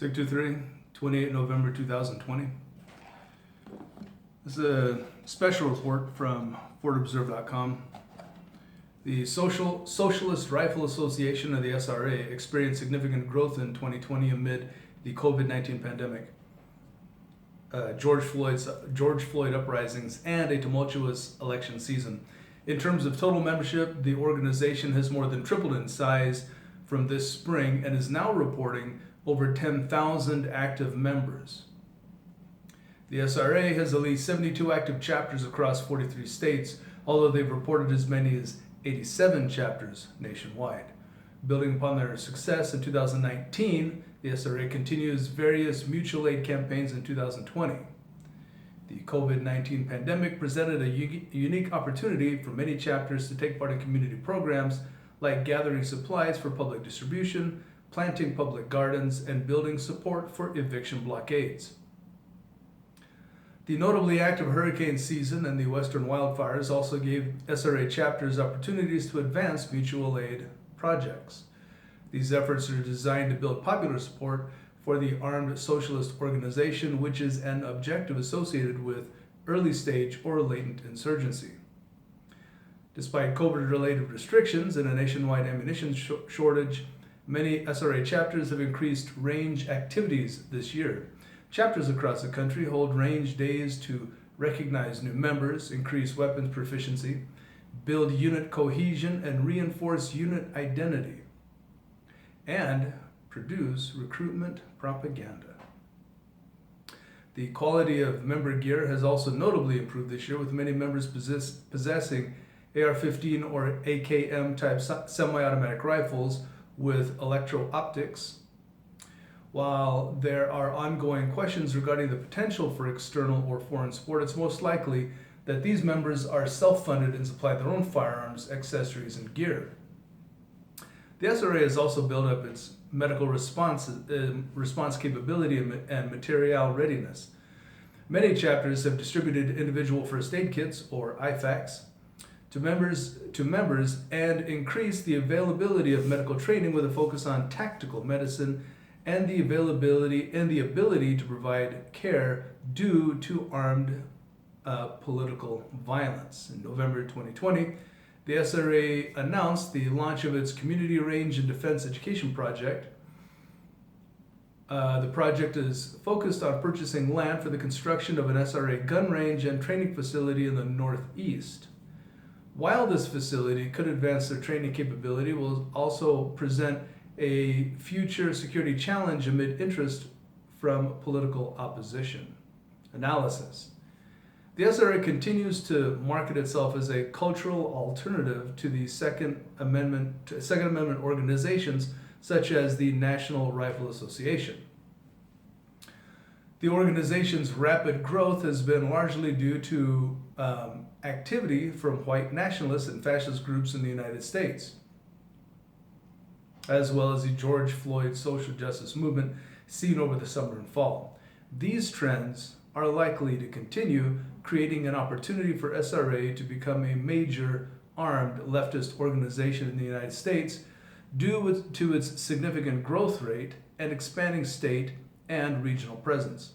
623, 28 November 2020. This is a special report from FortObserve.com. The Socialist Rifle Association, of the SRA, experienced significant growth in 2020 amid the COVID-19 pandemic, George Floyd uprisings, and a tumultuous election season. In terms of total membership, the organization has more than tripled in size from this spring and is now reporting over 10,000 active members. The SRA has at least 72 active chapters across 43 states, although they've reported as many as 87 chapters nationwide. Building upon their success in 2019, the SRA continues various mutual aid campaigns in 2020. The COVID-19 pandemic presented a unique opportunity for many chapters to take part in community programs like gathering supplies for public distribution, planting public gardens, and building support for eviction blockades. The notably active hurricane season and the western wildfires also gave SRA chapters opportunities to advance mutual aid projects. These efforts are designed to build popular support for the armed socialist organization, which is an objective associated with early stage or latent insurgency. Despite COVID-related restrictions and a nationwide ammunition shortage, many SRA chapters have increased range activities this year. Chapters across the country hold range days to recognize new members, increase weapons proficiency, build unit cohesion, and reinforce unit identity, and produce recruitment propaganda. The quality of member gear has also notably improved this year, with many members possessing AR-15 or AKM type semi-automatic rifles with electro-optics. While there are ongoing questions regarding the potential for external or foreign support, it's most likely that these members are self-funded and supply their own firearms, accessories, and gear. The SRA has also built up its medical response capability and material readiness. Many chapters have distributed individual first aid kits, or IFAKs, to members and increased the availability of medical training with a focus on tactical medicine and the ability to provide care due to armed political violence. In November 2020, the SRA announced the launch of its Community Range and Defense Education Project. The project is focused on purchasing land for the construction of an SRA gun range and training facility in the Northeast. While this facility could advance their training capability, it will also present a future security challenge amid interest from political opposition. Analysis. The SRA continues to market itself as a cultural alternative to the Second Amendment organizations such as the National Rifle Association. The organization's rapid growth has been largely due to activity from white nationalists and fascist groups in the United States, as well as the George Floyd social justice movement seen over the summer and fall. These trends are likely to continue, creating an opportunity for SRA to become a major armed leftist organization in the United States due to its significant growth rate and expanding state and regional presence.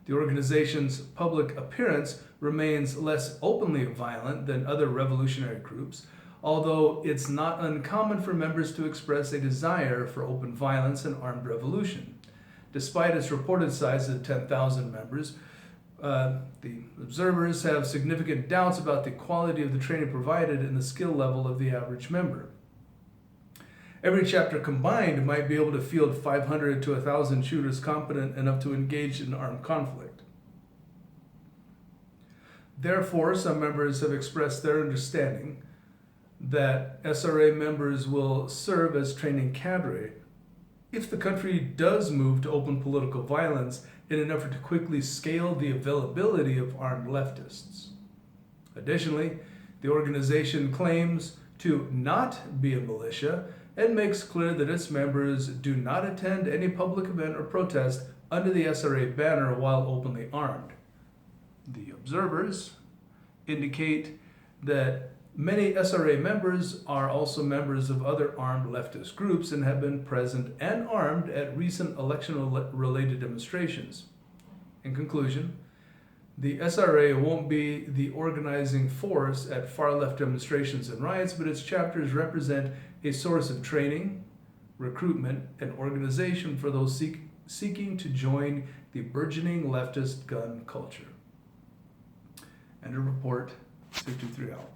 The organization's public appearance remains less openly violent than other revolutionary groups, although it's not uncommon for members to express a desire for open violence and armed revolution. Despite its reported size of 10,000 members, the observers have significant doubts about the quality of the training provided and the skill level of the average member. Every chapter combined might be able to field 500 to 1,000 shooters competent enough to engage in armed conflict. Therefore, some members have expressed their understanding that SRA members will serve as training cadre if the country does move to open political violence in an effort to quickly scale the availability of armed leftists. Additionally, the organization claims to not be a militia and makes clear that its members do not attend any public event or protest under the SRA banner while openly armed. The observers indicate that Many SRA members are also members of other armed leftist groups and have been present and armed at recent election-related demonstrations. In conclusion, the SRA won't be the organizing force at far-left demonstrations and riots, but its chapters represent a source of training, recruitment, and organization for those seeking to join the burgeoning leftist gun culture. End of report, 53 out.